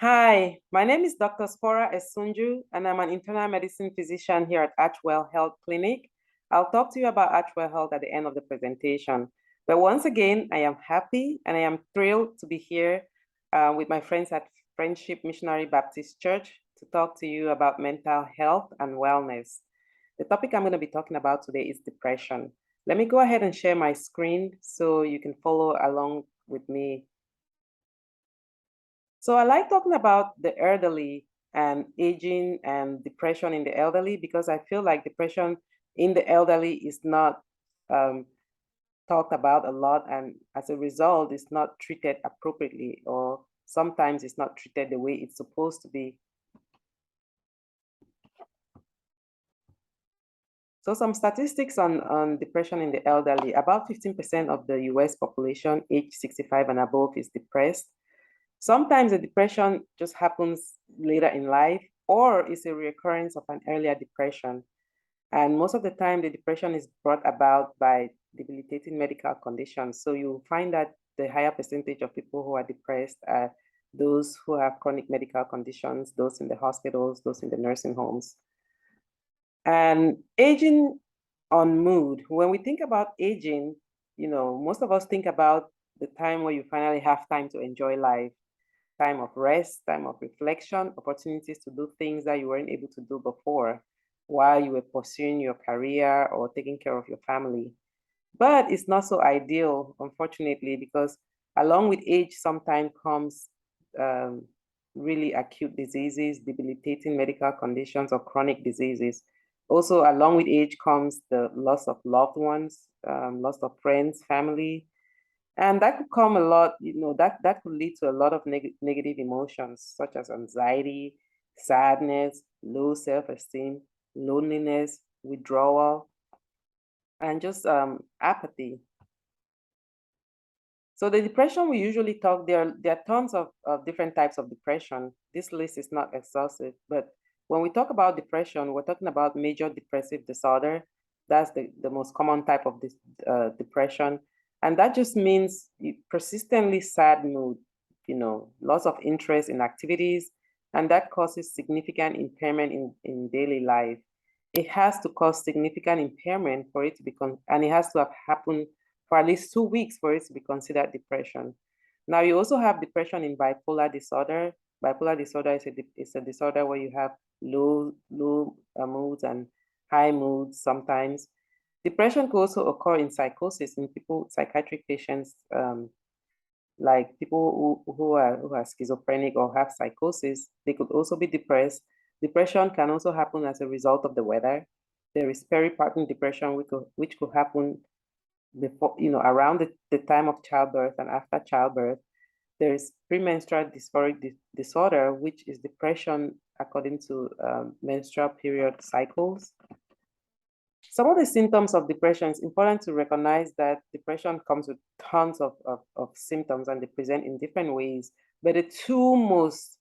Hi, my name is Dr. Spora Esunju, and I'm an internal medicine physician here at ArchWell Health Clinic. I'll talk to you about ArchWell Health at the end of the presentation. But once again, I am happy and I am thrilled to be here with my friends at Friendship Missionary Baptist Church to talk to you about mental health and wellness. The topic I'm going to be talking about today is depression. Let me go ahead and share my screen so you can follow along with me. So I like talking about the elderly and aging and depression in the elderly because I feel like depression in the elderly is not talked about a lot, and as a result, it's not treated appropriately, or sometimes it's not treated the way it's supposed to be. So some statistics on depression in the elderly: about 15% of the US population age 65 and above is depressed. Sometimes the depression just happens later in life, or is a recurrence of an earlier depression. And most of the time, the depression is brought about by debilitating medical conditions. So you find that the higher percentage of people who are depressed are those who have chronic medical conditions, those in the hospitals, those in the nursing homes. And aging on mood. When we think about aging, most of us think about the time where you finally have time to enjoy life, time of rest, time of reflection, opportunities to do things that you weren't able to do before while you were pursuing your career or taking care of your family. But it's not so ideal, unfortunately, because along with age sometimes comes really acute diseases, debilitating medical conditions, or chronic diseases. Also, along with age comes the loss of loved ones, loss of friends, family, and that could come a lot, that could lead to a lot of negative emotions, such as anxiety, sadness, low self-esteem, loneliness, withdrawal, and just apathy. So the depression we usually talk, there are tons of different types of depression. This list is not exhaustive, but when we talk about depression, we're talking about major depressive disorder. That's the most common type of this depression. And that just means persistently sad mood, loss of interest in activities, and that causes significant impairment in daily life. It has to cause significant impairment for it to become, and it has to have happened for at least 2 weeks for it to be considered depression. Now, you also have depression in bipolar disorder. Bipolar disorder is a disorder where you have low moods and high moods sometimes. Depression could also occur in psychosis in psychiatric patients, like people who are schizophrenic or have psychosis. They could also be depressed. Depression can also happen as a result of the weather. There is peripartum depression, which could happen before, around the time of childbirth and after childbirth. There is premenstrual dysphoric disorder, which is depression according to menstrual period cycles. Some of the symptoms of depression, it's important to recognize that depression comes with tons of symptoms, and they present in different ways. But the two most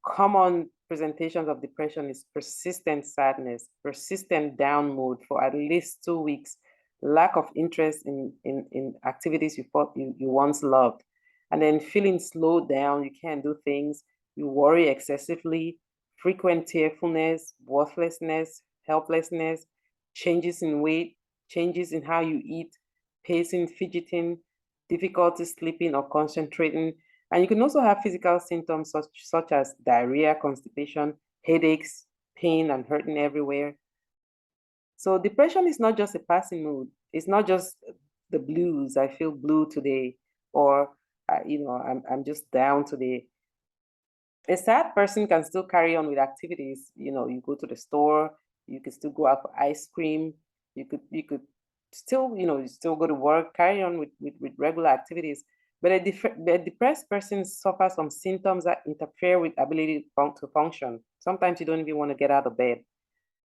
common presentations of depression is persistent sadness, persistent down mood for at least 2 weeks, lack of interest in activities you thought you once loved, and then feeling slowed down, you can't do things, you worry excessively, frequent tearfulness, worthlessness, helplessness, changes in weight, changes in how you eat, pacing, fidgeting, difficulty sleeping or concentrating. And you can also have physical symptoms such as diarrhea, constipation, headaches, pain, and hurting everywhere. So depression is not just a passing mood. It's not just the blues. I feel blue today, or I'm just down today. A sad person can still carry on with activities. You go to the store, you could still go out for ice cream, you could still, you still go to work, carry on with regular activities. But a depressed person suffers from symptoms that interfere with ability to function. Sometimes you don't even want to get out of bed.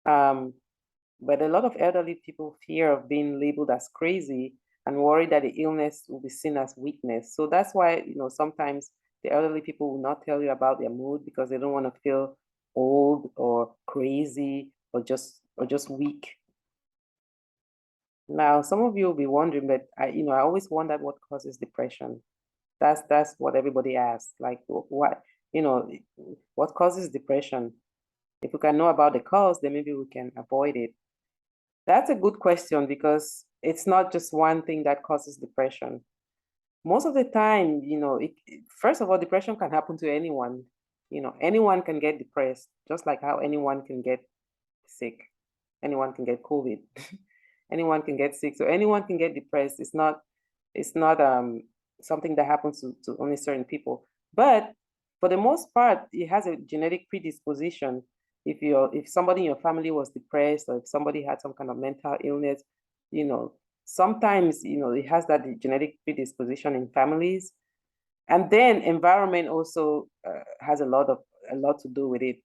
But a lot of elderly people fear of being labeled as crazy and worry that the illness will be seen as weakness. So that's why, sometimes the elderly people will not tell you about their mood because they don't want to feel old or crazy or just weak. Now, some of you will be wondering, but I always wondered what causes depression. That's what everybody asks. Like, what, what causes depression? If we can know about the cause, then maybe we can avoid it. That's a good question because it's not just one thing that causes depression. Most of the time, first of all, depression can happen to anyone. Anyone can get depressed, just like how anyone can get sick. Anyone can get COVID. Anyone can get sick. So anyone can get depressed. It's not something that happens to only certain people. But for the most part, it has a genetic predisposition. If somebody in your family was depressed, or if somebody had some kind of mental illness, sometimes it has that genetic predisposition in families. And then environment also has a lot to do with it.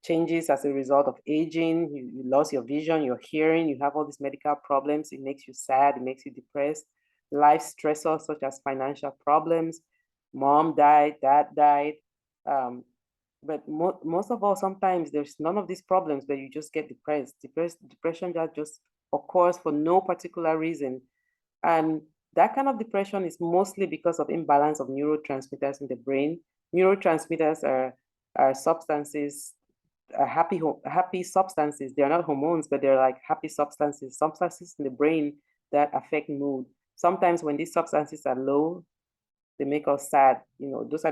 Changes as a result of aging, you lost your vision, your hearing, you have all these medical problems, it makes you sad, it makes you depressed. Life stressors such as financial problems, mom died, dad died. But most of all, sometimes there's none of these problems, but you just get depressed. Depression that just occurs for no particular reason. And that kind of depression is mostly because of imbalance of neurotransmitters in the brain. Neurotransmitters are substances, happy substances. They're not hormones, but they're like happy substances in the brain that affect mood. Sometimes when these substances are low, they make us sad. That's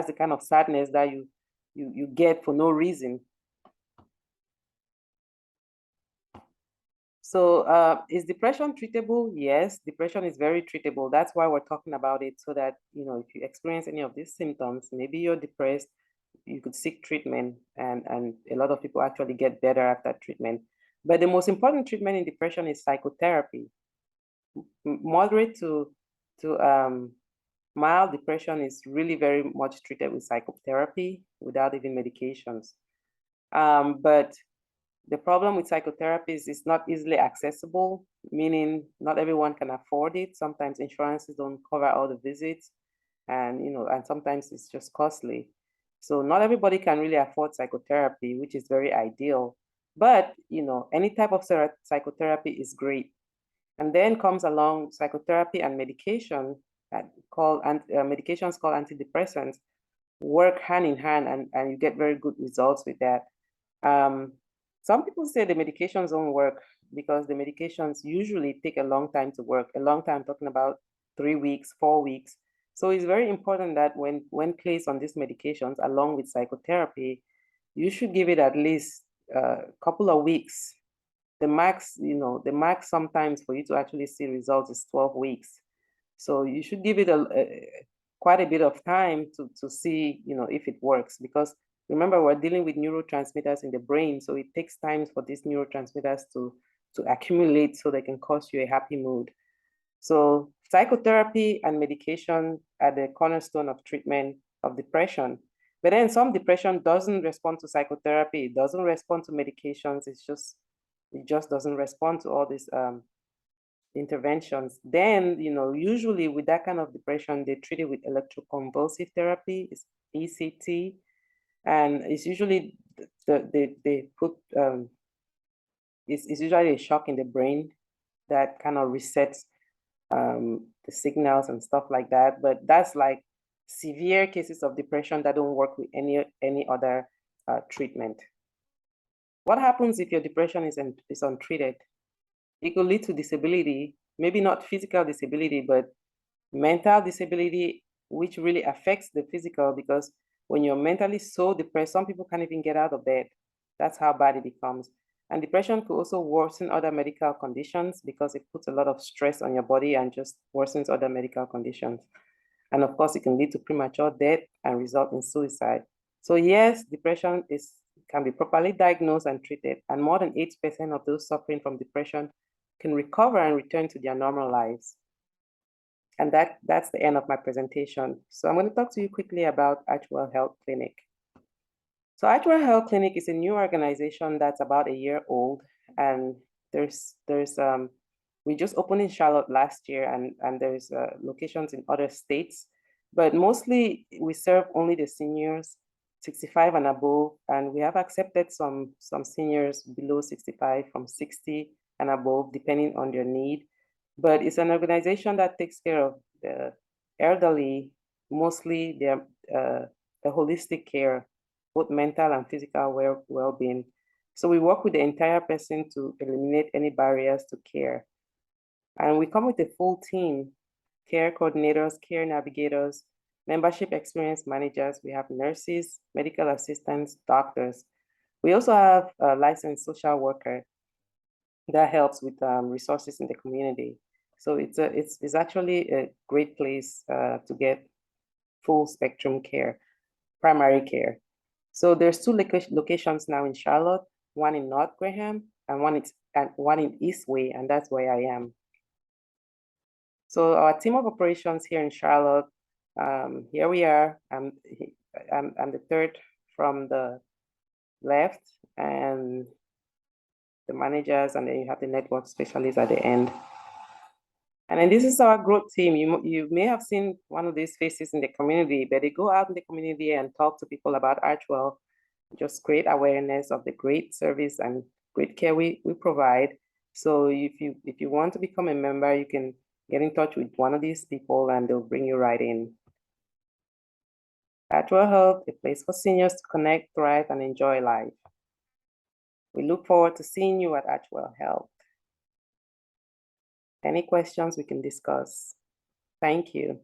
the kind of sadness that you get for no reason. So is depression treatable? Yes, depression is very treatable. That's why we're talking about it, so that, if you experience any of these symptoms, maybe you're depressed, you could seek treatment, and a lot of people actually get better after treatment. But the most important treatment in depression is psychotherapy. Moderate to mild depression is really very much treated with psychotherapy without even medications. But the problem with psychotherapy is it's not easily accessible, meaning not everyone can afford it. Sometimes insurances don't cover all the visits, and sometimes it's just costly. So not everybody can really afford psychotherapy, which is very ideal. But any type of psychotherapy is great. And then comes along psychotherapy and medication medications called antidepressants work hand in hand, and you get very good results with that. Some people say the medications don't work because the medications usually take a long time to work, a long time, talking about 3 weeks, 4 weeks. So it's very important that when placed on these medications along with psychotherapy, you should give it at least a couple of weeks. The max sometimes for you to actually see results is 12 weeks. So you should give it quite a bit of time to see, if it works, because remember, we're dealing with neurotransmitters in the brain, so it takes time for these neurotransmitters to accumulate so they can cause you a happy mood. So psychotherapy and medication are the cornerstone of treatment of depression. But then some depression doesn't respond to psychotherapy, it doesn't respond to medications, it just doesn't respond to all these interventions. Then, usually with that kind of depression, they treat it with electroconvulsive therapy, it's ECT, and it's usually they put it's usually a shock in the brain that kind of resets the signals and stuff like that. But that's like severe cases of depression that don't work with any other treatment. What happens if your depression is untreated? It could lead to disability, maybe not physical disability, but mental disability, which really affects the physical, because when you're mentally so depressed, some people can't even get out of bed. That's how bad it becomes. And depression could also worsen other medical conditions because it puts a lot of stress on your body and just worsens other medical conditions. And of course, it can lead to premature death and result in suicide. So yes, depression can be properly diagnosed and treated, and more than 8% of those suffering from depression can recover and return to their normal lives. And that's the end of my presentation. So I'm going to talk to you quickly about ArchWell Health Clinic. So ArchWell Health Clinic is a new organization that's about a year old, and we just opened in Charlotte last year, and there's locations in other states, but mostly we serve only the seniors 65 and above, and we have accepted some seniors below 65 from 60 and above, depending on their need. But it's an organization that takes care of the elderly, mostly they're the holistic care, both mental and physical well-being. So we work with the entire person to eliminate any barriers to care. And we come with a full team, care coordinators, care navigators, membership experience managers. We have nurses, medical assistants, doctors. We also have a licensed social worker that helps with resources in the community. So it's actually a great place to get full spectrum care, primary care. So there's two locations now in Charlotte, one in North Graham and one in Eastway, and that's where I am. So our team of operations here in Charlotte, here we are. I'm the third from the left, and the managers, and then you have the network specialists at the end. And then this is our growth team. You may have seen one of these faces in the community, but they go out in the community and talk to people about ArchWell, just create awareness of the great service and great care we provide. So if you want to become a member, you can get in touch with one of these people and they'll bring you right in. ArchWell Health, a place for seniors to connect, thrive, and enjoy life. We look forward to seeing you at ArchWell Health. Any questions we can discuss? Thank you.